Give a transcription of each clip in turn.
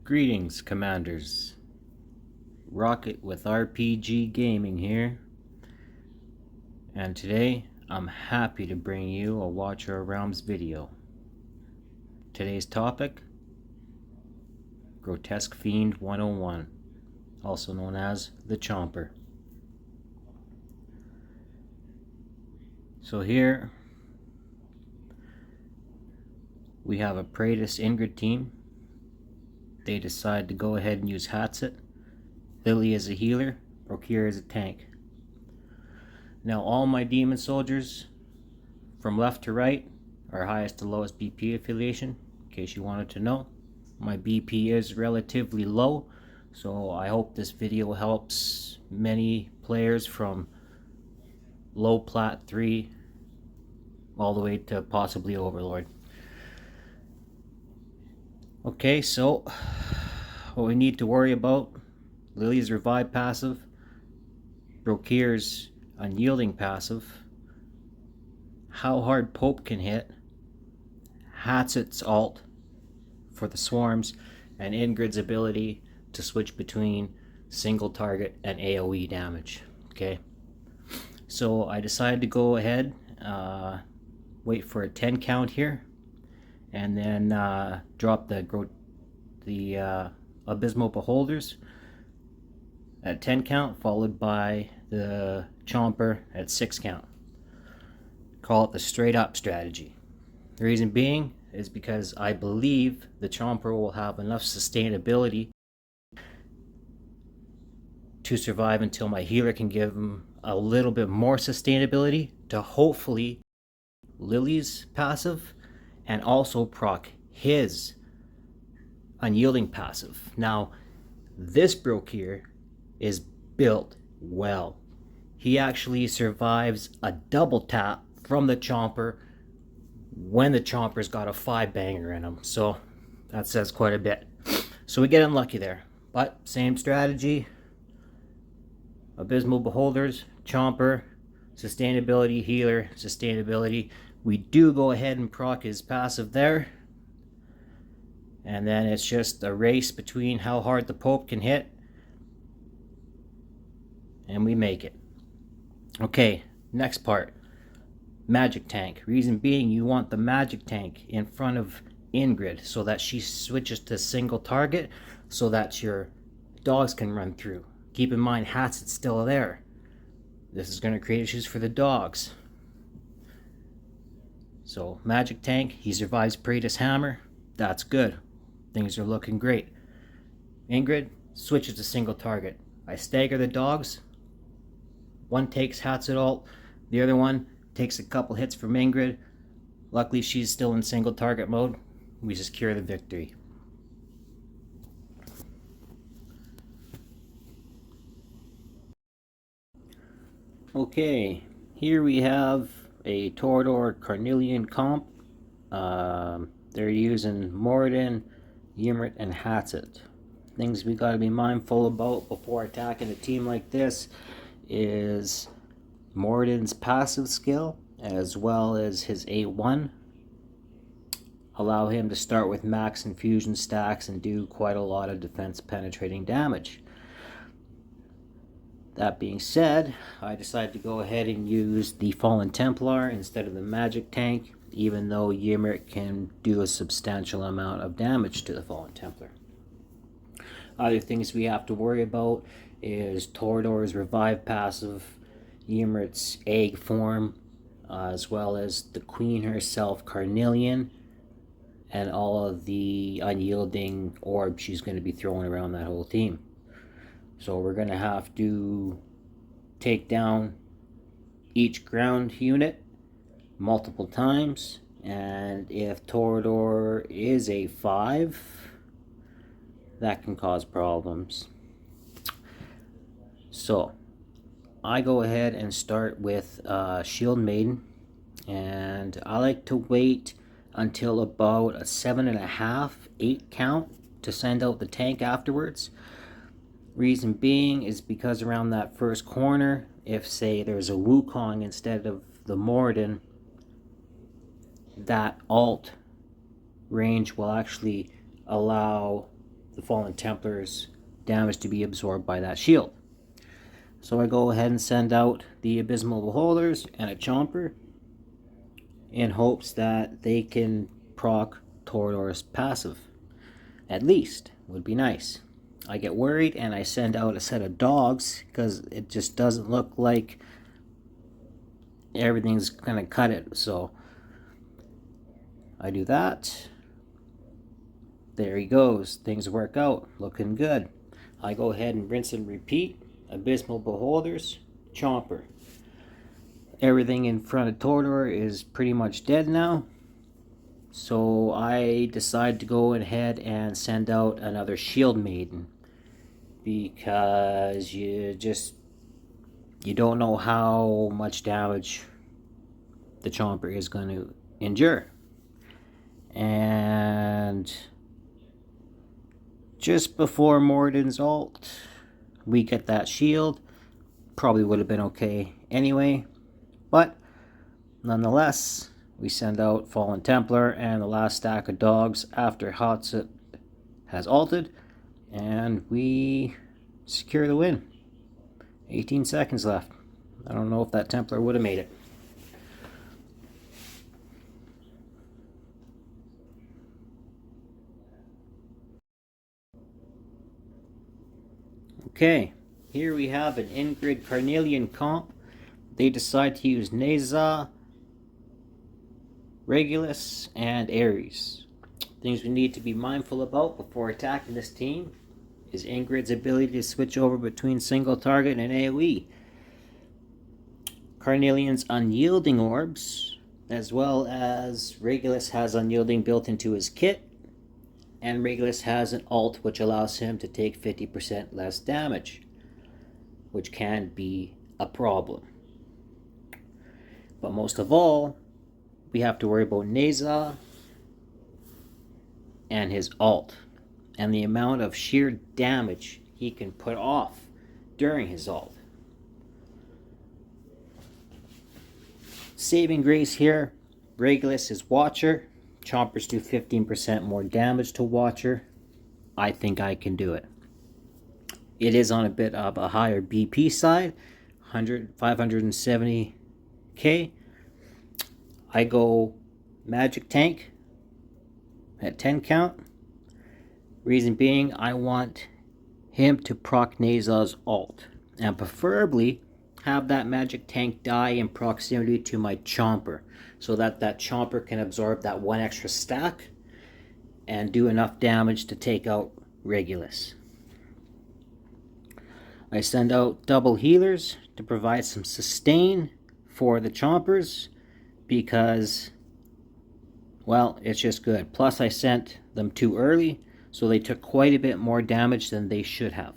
Greetings, Commanders. Rocket with RPG Gaming here, and today I'm happy to bring you a Watch Our Realms video. Today's topic: Grotesque Fiend 101, also known as the Chomper. So here we have a Praetus Ingrid team. They decide to go ahead and use Hatset, Lily as a healer, Brokir as a tank. Now all my demon soldiers from left to right are highest to lowest BP affiliation, in case you wanted to know. My BP is relatively low, so I hope this video helps many players from low plat 3 all the way to possibly Overlord. Okay, so what we need to worry about: Lily's Revive passive, Brokir's Unyielding passive, how hard Pope can hit, Hatset's ult for the swarms, and Ingrid's ability to switch between single target and AoE damage. Okay, so I decided to go ahead, wait for a 10 count here, and then drop the Abysmal Beholders at 10 count, followed by the Chomper at 6 count. Call it the straight up strategy. The reason being is because I believe the Chomper will have enough sustainability to survive until my healer can give him a little bit more sustainability to hopefully Lily's passive and also proc his Unyielding passive. Now, this Brokir is built well. He actually survives a double tap from the Chomper when the Chomper's got a 5-banger in him. So that says quite a bit. So we get unlucky there. But same strategy. Abysmal Beholders, Chomper, sustainability, healer, sustainability. We do go ahead and proc his passive there. And then it's just a race between how hard the Pope can hit. And we make it. Okay, next part. Magic tank. Reason being, you want the magic tank in front of Ingrid so that she switches to single target so that your dogs can run through. Keep in mind, Hatset's still there. This is going to create issues for the dogs. So, magic tank, he survives Praetus Hammer. That's good. Things are looking great. Ingrid switches to single target. I stagger the dogs. One takes Hatset ult. The other one takes a couple hits from Ingrid. Luckily, she's still in single target mode. We secure the victory. Okay, here we have a Torador Carnelian comp. They're using Moradin, Ymrit, and Hatset. Things we gotta be mindful about before attacking a team like this is Moradin's passive skill as well as his A1. Allow him to start with max infusion stacks and do quite a lot of defense penetrating damage. That being said, I decided to go ahead and use the Fallen Templar instead of the magic tank, even though Ymrit can do a substantial amount of damage to the Fallen Templar. Other things we have to worry about is Torador's Revive passive, Ymrit's Egg form, as well as the Queen herself, Carnelian, and all of the unyielding orbs she's going to be throwing around that whole team. So we're going to have to take down each ground unit multiple times, and if Torador is a 5, that can cause problems. So I go ahead and start with Shield Maiden, and I like to wait until about a 7.5, 8 count to send out the tank afterwards. Reason being is because around that first corner, if say there's a Wukong instead of the Moradin, that alt range will actually allow the Fallen Templar's damage to be absorbed by that shield. So I go ahead and send out the Abysmal Beholders and a Chomper in hopes that they can proc Toreador's passive. At least, would be nice. I get worried and I send out a set of dogs because it just doesn't look like everything's gonna cut it. So I do that. There he goes. Things work out. Looking good. I go ahead and rinse and repeat. Abysmal Beholders, Chomper. Everything in front of Toreador is pretty much dead now. So I decide to go ahead and send out another Shield Maiden. Because you don't know how much damage the Chomper is going to endure. And just before Morden's ult, we get that shield. Probably would have been okay anyway, but nonetheless, we send out Fallen Templar and the last stack of dogs after Hatset has ulted, and we secure the win. 18 seconds left. I don't know if that Templar would have made it. Okay, here we have an Ingrid Carnelian comp. They decide to use Neza, Regulus, and Ares. Things we need to be mindful about before attacking this team is Ingrid's ability to switch over between single target and AoE. Carnelian's Unyielding Orbs, as well as Regulus has Unyielding built into his kit. And Regulus has an ult which allows him to take 50% less damage, which can be a problem. But most of all, we have to worry about Neza and his ult, and the amount of sheer damage he can put off during his ult. Saving grace here, Regulus is Watcher. Chompers do 15% more damage to Watcher. I think I can do it. It is on a bit of a higher BP side, 570k. I go Magic Tank at 10 count. Reason being, I want him to proc Neza's ult, and preferably have that Magic Tank die in proximity to my Chomper, so that that Chomper can absorb that one extra stack and do enough damage to take out Regulus. I send out double healers to provide some sustain for the Chompers because, well, it's just good. Plus I sent them too early, so they took quite a bit more damage than they should have.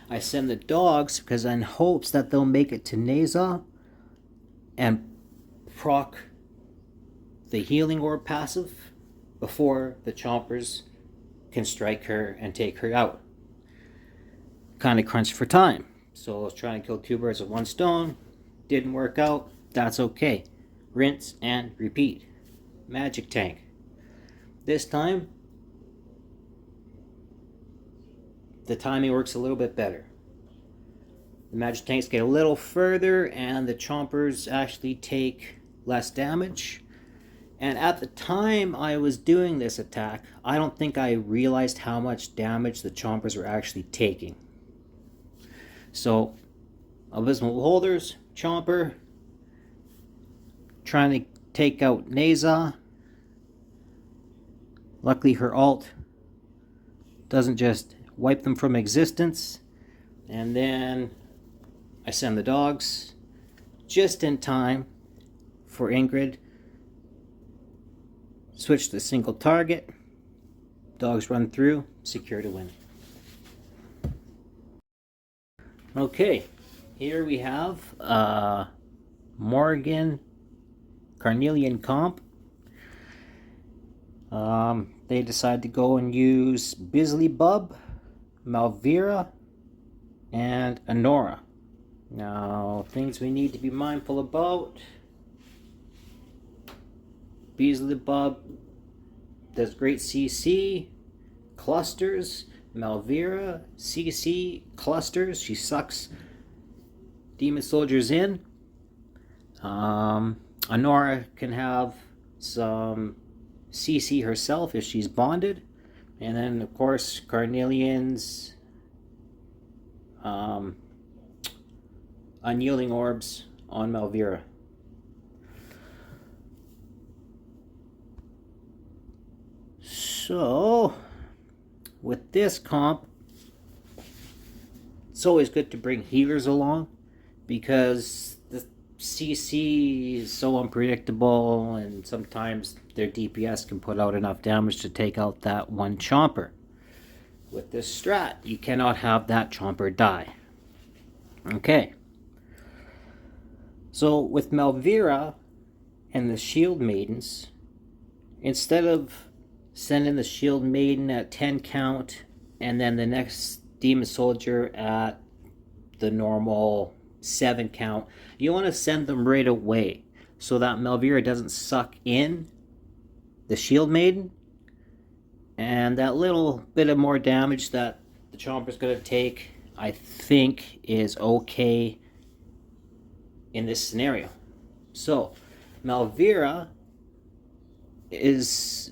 I send the dogs because in hopes that they'll make it to Neza and proc the Healing Orb passive before the Chompers can strike her and take her out. Kind of crunched for time, so I was trying to kill two birds with one stone. Didn't work out. That's okay. Rinse and repeat. Magic Tank. This time, the timing works a little bit better. The Magic Tanks get a little further and the Chompers actually take less damage. And at the time I was doing this attack, I don't think I realized how much damage the Chompers were actually taking. So, Abysmal Beholders, Chomper, trying to take out Neza. Luckily her ult doesn't just wipe them from existence. And then I send the dogs just in time for Ingrid. Switch to single target. Dogs run through, secure to win. Okay, here we have Morgan Carnelian comp. They decide to go and use Bisley Bub, Malvira, and Honora. Now, things we need to be mindful about. Beasley Bub does great CC, clusters, Malvira CC clusters. She sucks demon soldiers in. Honora can have some CC herself if she's bonded. And then, of course, Carnelian's unyielding orbs on Malvira. So, with this comp, it's always good to bring healers along because the CC is so unpredictable and sometimes their DPS can put out enough damage to take out that one chomper. With this strat, you cannot have that chomper die. Okay. So with Malvira and the Shield Maidens, instead of sending the Shield Maiden at 10 count and then the next Demon Soldier at the normal 7 count, you want to send them right away so that Malvira doesn't suck in the Shield Maiden, and that little bit of more damage that the Chomper's going to take, I think, is okay in this scenario. So Malvira is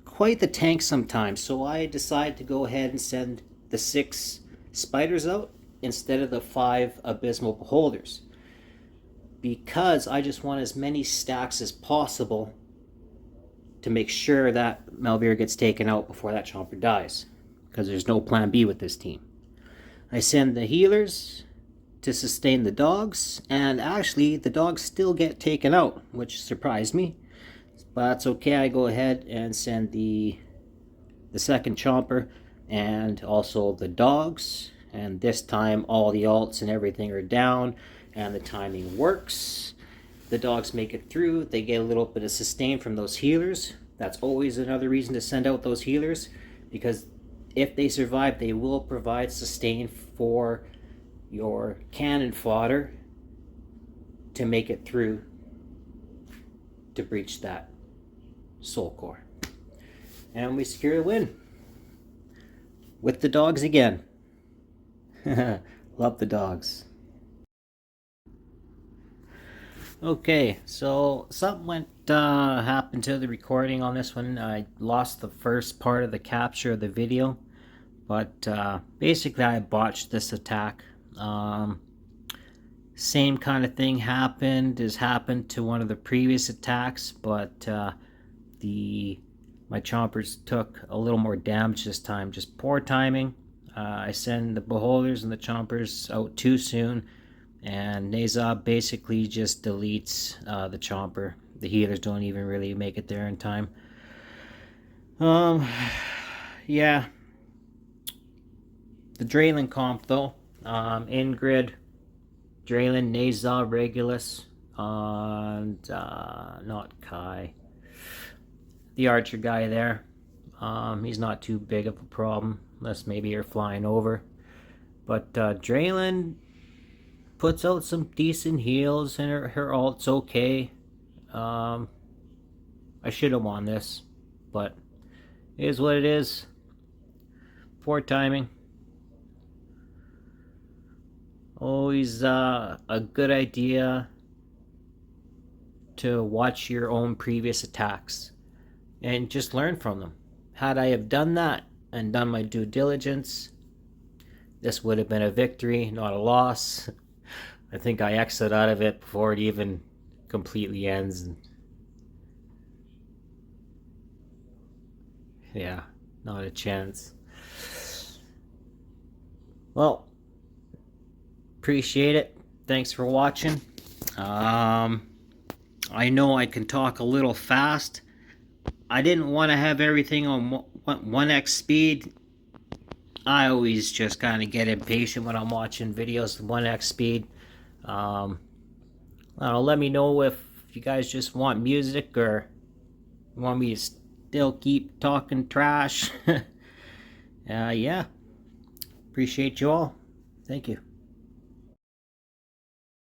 quite the tank sometimes, so I decided to go ahead and send the 6 spiders out instead of the 5 abysmal beholders, because I just want as many stacks as possible to make sure that Malvira gets taken out before that chomper dies, because there's no plan B with this team. I send the healers to sustain the dogs, and actually the dogs still get taken out, which surprised me, but that's okay. I go ahead and send the second chomper and also the dogs, and this time all the alts and everything are down and the timing works. The dogs make it through. They get a little bit of sustain from those healers. That's always another reason to send out those healers, because if they survive, they will provide sustain for your cannon fodder to make it through to breach that soul core. And we secure the win with the dogs again. Love the dogs. Okay, so something happened to the recording on this one. I lost the first part of the capture of the video, but basically I botched this attack. Same kind of thing happened to one of the previous attacks, but my chompers took a little more damage this time. Just poor timing. I send the beholders and the chompers out too soon, and Nazab basically just deletes the chomper. The healers don't even really make it there in time. Yeah. The Draylen comp though. Ingrid, Draylen, Nazab, Regulus, and not Kai. The archer guy there. He's not too big of a problem, unless maybe you're flying over. But Draylen puts out some decent heals, and her ult's okay. I should have won this, but it is what it is. Poor timing. Always a good idea to watch your own previous attacks and just learn from them. Had I have done that and done my due diligence, this would have been a victory, not a loss. I think I exit out of it before it even completely ends. Yeah, not a chance. Well, appreciate it. Thanks for watching. I know I can talk a little fast. I didn't want to have everything on 1x speed. I always just kind of get impatient when I'm watching videos at 1x speed. I don't know, let me know if you guys just want music or want me to still keep talking trash. Yeah. Appreciate you all. Thank you.